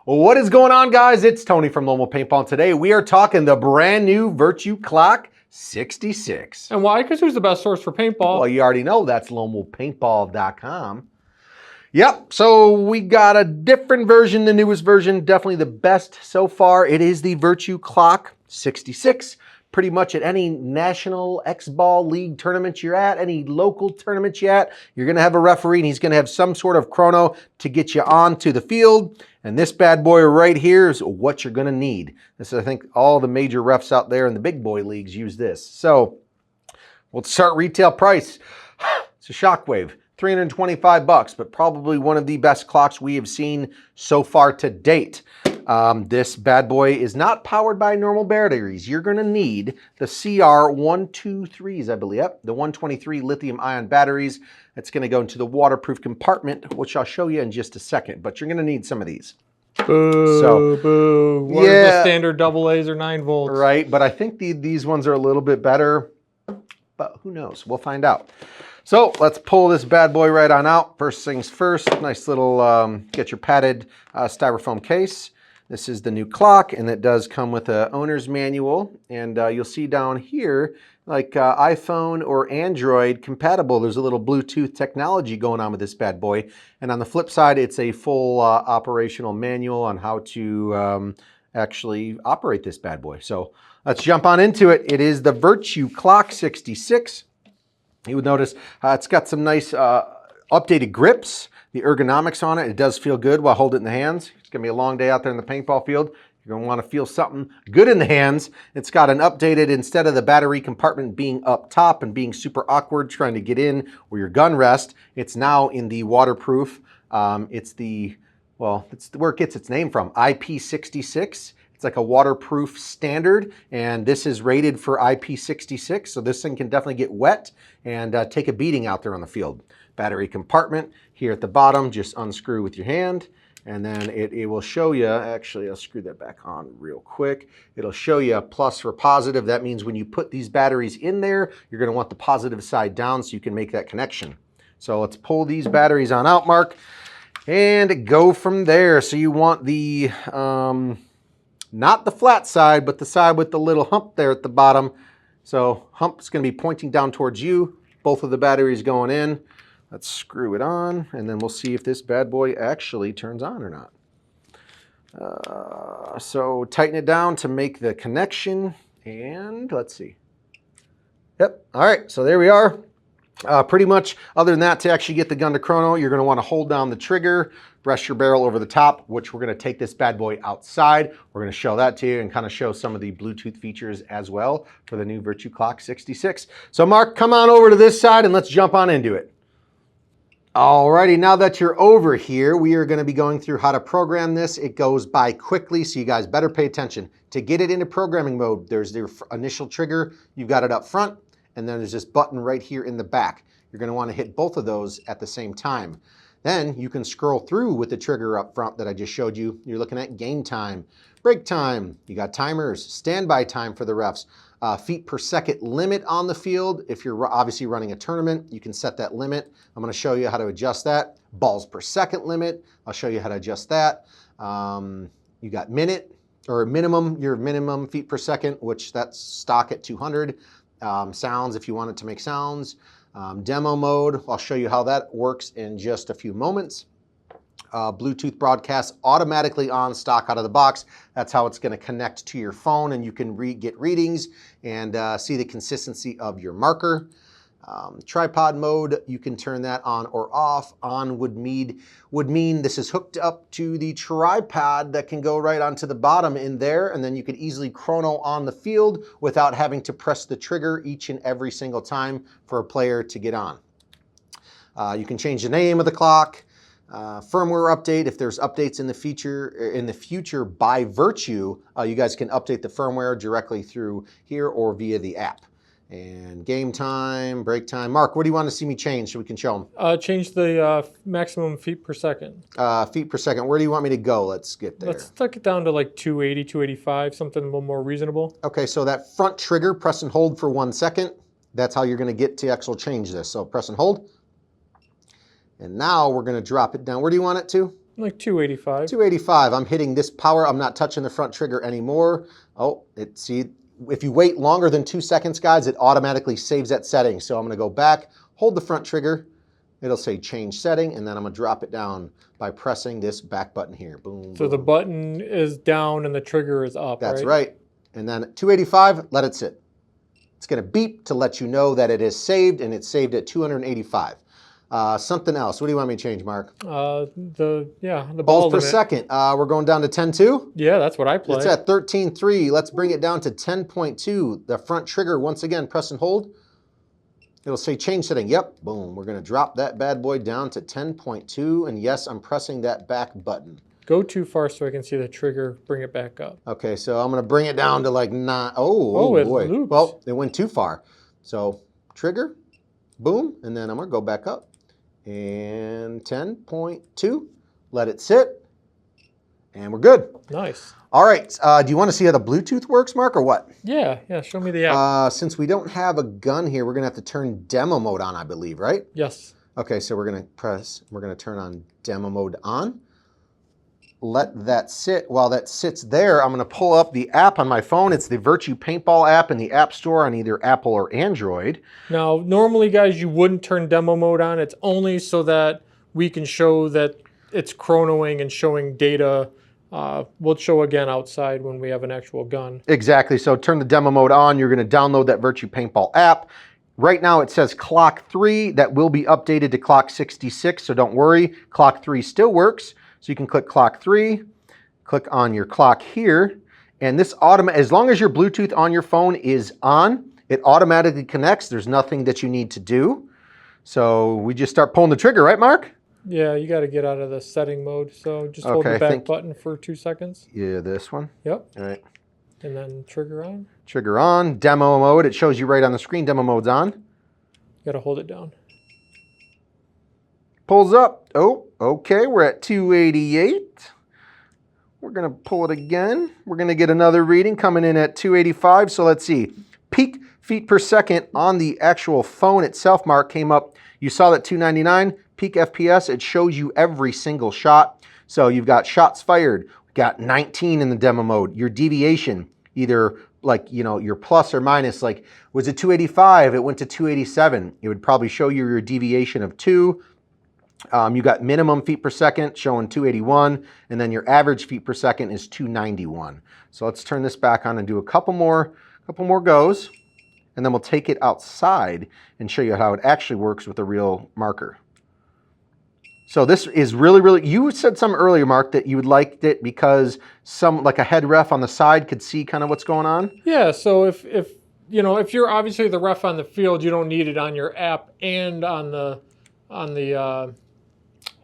What is going on, guys? It's Tony from Lone Wolf Paintball, and today we are talking the brand new Virtue Clock 66. And why? Because who's the best source for paintball? Well, you already know that's lonewolfpaintball.com. Yep, so we got a different version, the newest version, definitely the best so far. It is the Virtue Clock 66. Pretty much at any national X-Ball League tournament you're at, any local tournament you're at, you're going to have a referee and he's going to have some sort of chrono to get you onto the field. And this bad boy right here is what you're going to need. This is, I think, all the major refs out there in the big boy leagues use this. So we'll start retail price. It's a Shockwave, $325, but probably one of the best clocks we have seen so far to date. This bad boy is not powered by normal batteries. You're going to need the CR123s, I believe. Yep, the 123 lithium-ion batteries. It's going to go into the waterproof compartment, which I'll show you in just a second. But you're going to need some of these. Boo, boo. What are the standard AA's or 9 volts? Right, but I think these ones are a little bit better. But who knows? We'll find out. So let's pull this bad boy right on out. First things first, nice little get your padded styrofoam case. This is the new clock, and it does come with an owner's manual. And you'll see down here, like iPhone or Android compatible, there's a little Bluetooth technology going on with this bad boy. And on the flip side, it's a full operational manual on how to actually operate this bad boy. So let's jump on into it. It is the Virtue Clock 66. You would notice it's got some nice updated grips. The ergonomics on it, it does feel good while holding it in the hands. It's going to be a long day out there in the paintball field. You're going to want to feel something good in the hands. It's got an updated, instead of the battery compartment being up top and being super awkward trying to get in where your gun rests, it's now in the waterproof. It's where it gets its name from, IP66. It's like a waterproof standard, and this is rated for IP66, so this thing can definitely get wet and take a beating out there on the field. Battery compartment here at the bottom, just unscrew with your hand, and then it will show you, actually I'll screw that back on real quick. It'll show you a plus for positive. That means when you put these batteries in there, you're going to want the positive side down so you can make that connection. So let's pull these batteries on out, Mark, and go from there. So you want the not the flat side, but the side with the little hump there at the bottom. So hump is going to be pointing down towards you. Both of the batteries going in. Let's screw it on, and then we'll see if this bad boy actually turns on or not. So tighten it down to make the connection, and let's see. Yep, all right, so there we are. Pretty much, other than that, to actually get the gun to chrono, you're going to want to hold down the trigger, rest your barrel over the top, which we're going to take this bad boy outside. We're going to show that to you and kind of show some of the Bluetooth features as well for the new Virtue Clock 66. So Mark, come on over to this side and let's jump on into it. Alrighty, now that you're over here, we are going to be going through how to program this. It goes by quickly, so you guys better pay attention. To get it into programming mode, there's the initial trigger. You've got it up front, and then there's this button right here in the back. You're going to want to hit both of those at the same time. Then you can scroll through with the trigger up front that I just showed you. You're looking at game time, break time. You got timers, standby time for the refs. Feet per second limit on the field. If you're obviously running a tournament, you can set that limit. I'm going to show you how to adjust that. Balls per second limit. I'll show you how to adjust that. You got minute or minimum, your minimum feet per second, which that's stock at 200. Sounds if you want it to make sounds. Demo mode, I'll show you how that works in just a few moments. Bluetooth broadcast automatically on stock out of the box. That's how it's going to connect to your phone, and you can get readings and see the consistency of your marker. Tripod mode, you can turn that on or off. On would mean this is hooked up to the tripod that can go right onto the bottom in there, and then you could easily chrono on the field without having to press the trigger each and every single time for a player to get on. You can change the name of the clock. Firmware update, if there's updates in the future by Virtue, you guys can update the firmware directly through here or via the app. And game time, break time. Mark, what do you want to see me change so we can show them? Change the maximum feet per second. Feet per second. Where do you want me to go? Let's get there. Let's tuck it down to like 280, 285, something a little more reasonable. Okay, so that front trigger, press and hold for 1 second. That's how you're going to get to actually change this. So press and hold. And now we're going to drop it down. Where do you want it to? Like 285. 285. I'm hitting this power. I'm not touching the front trigger anymore. Oh, see, if you wait longer than 2 seconds, guys, it automatically saves that setting. So I'm going to go back, hold the front trigger. It'll say change setting, and then I'm going to drop it down by pressing this back button here. Boom. So the button is down and the trigger is up, That's right. And then 285, let it sit. It's going to beep to let you know that it is saved, and it's saved at 285. Something else. What do you want me to change, Mark? The balls per second. We're going down to 10.2. Yeah, that's what I play. It's at 13.3. Let's bring it down to 10.2. The front trigger, once again, press and hold. It'll say change setting. Yep, boom. We're going to drop that bad boy down to 10.2. And yes, I'm pressing that back button. Go too far so I can see the trigger. Bring it back up. Okay, so I'm going to bring it down to like 9. Oh it boy. loops. Well, it went too far. So trigger, boom, and then I'm going to go back up. And 10.2. Let it sit. And we're good. Nice. All right. Do you want to see how the Bluetooth works, Mark, or what? Yeah. Show me the app. Since we don't have a gun here, we're going to have to turn demo mode on, I believe, right? Yes. Okay, so we're going to turn on demo mode on. Let that sit. While that sits there, I'm going to pull up the app on my phone. It's the Virtue Paintball app in the App Store on either Apple or Android. Now, normally, guys, you wouldn't turn demo mode on. It's only so that we can show that it's chronoing and showing data. We'll show again outside when we have an actual gun. Exactly. So turn the demo mode on. You're going to download that Virtue Paintball app. Right now it says clock 3. That will be updated to clock 66, so don't worry. Clock 3 still works. So you can click clock 3, click on your clock here, and this as long as your Bluetooth on your phone is on, it automatically connects. There's nothing that you need to do. So we just start pulling the trigger, right, Mark? Yeah, you got to get out of the setting mode. So just hold the back button for 2 seconds. Yeah, this one. Yep. All right. And then trigger on. Trigger on. Demo mode. It shows you right on the screen. Demo mode's on. You got to hold it down. Pulls up. Oh, okay. We're at 288. We're going to pull it again. We're going to get another reading coming in at 285. So let's see. Peak feet per second on the actual phone itself, Mark, came up. You saw that 299. Peak FPS, it shows you every single shot. So you've got shots fired. We've got 19 in the demo mode. Your deviation, either like, your plus or minus, like was it 285? It went to 287. It would probably show you your deviation of 2. You got minimum feet per second showing 281, and then your average feet per second is 291. So let's turn this back on and do a couple more goes, and then we'll take it outside and show you how it actually works with a real marker. So this is really, really, you said something earlier, Mark, that you would like it because like a head ref on the side could see kind of what's going on? Yeah, so if you're obviously the ref on the field, you don't need it on your app and on the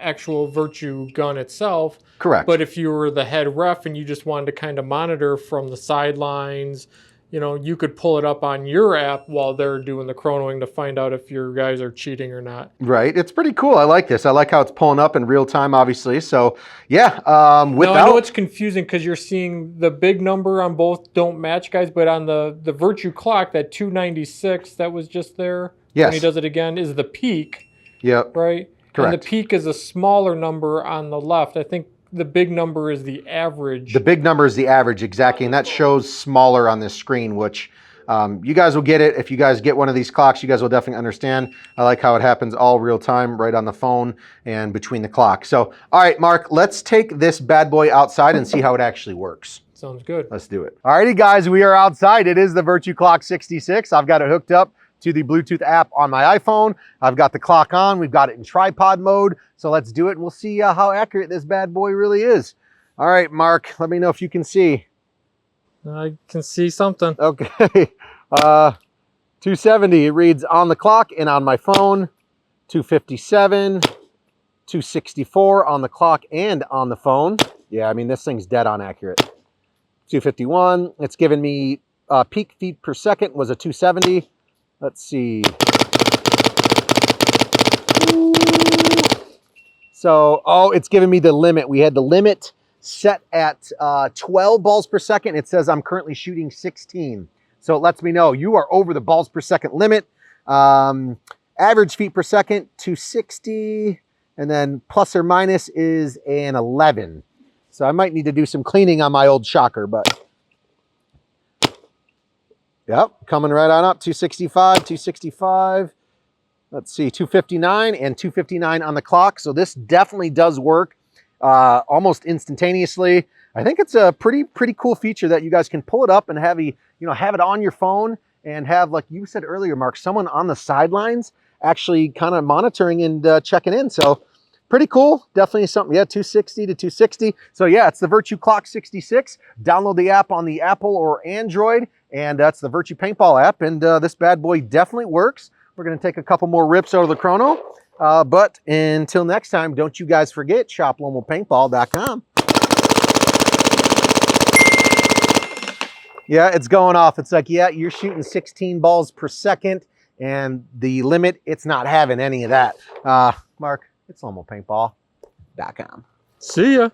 actual Virtue gun itself. Correct. But if you were the head ref and you just wanted to kind of monitor from the sidelines, you could pull it up on your app while they're doing the chronoing to find out if your guys are cheating or not. Right. It's pretty cool. I like this. I like how it's pulling up in real time, obviously. So, yeah. Now, I know it's confusing because you're seeing the big number on both don't match, guys, but on the Virtue clock, that 296 that was just there, yes, when he does it again, is the peak. Yep. Right? Correct. And the peak is a smaller number on the left. I think the big number is the average. The big number is the average, exactly, and that shows smaller on this screen, which you guys will get it. If you guys get one of these clocks, you guys will definitely understand. I like how it happens all real time, right on the phone and between the clocks. So, all right, Mark, let's take this bad boy outside and see how it actually works. Sounds good. Let's do it. All righty, guys, we are outside. It is the Virtue Clock 66. I've got it hooked up to the Bluetooth app on my iPhone. I've got the clock on. We've got it in tripod mode. So let's do it and we'll see how accurate this bad boy really is. All right, Mark, let me know if you can see. I can see something. Okay. 270, it reads on the clock and on my phone. 257, 264 on the clock and on the phone. Yeah, I mean, this thing's dead on accurate. 251, it's given me peak feet per second was a 270. Let's see. So, it's giving me the limit. We had the limit set at 12 balls per second. It says I'm currently shooting 16. So it lets me know you are over the balls per second limit. Average feet per second, 260. and then plus or minus is an 11. So I might need to do some cleaning on my old shocker, but yep, coming right on up, 265, 265. Let's see, 259 and 259 on the clock. So this definitely does work almost instantaneously. I think it's a pretty cool feature that you guys can pull it up and have have it on your phone and have, like you said earlier, Mark, someone on the sidelines actually kind of monitoring and checking in. So pretty cool. Definitely something. Yeah, 260 to 260. So yeah, it's the Virtue Clock 66. Download the app on the Apple or Android, and that's the Virtue Paintball app. And this bad boy definitely works. We're going to take a couple more rips out of the chrono. But until next time, don't you guys forget, shoplomopaintball.com. Yeah, it's going off. It's like, yeah, you're shooting 16 balls per second, and the limit, it's not having any of that. Mark, it's lomopaintball.com. See ya.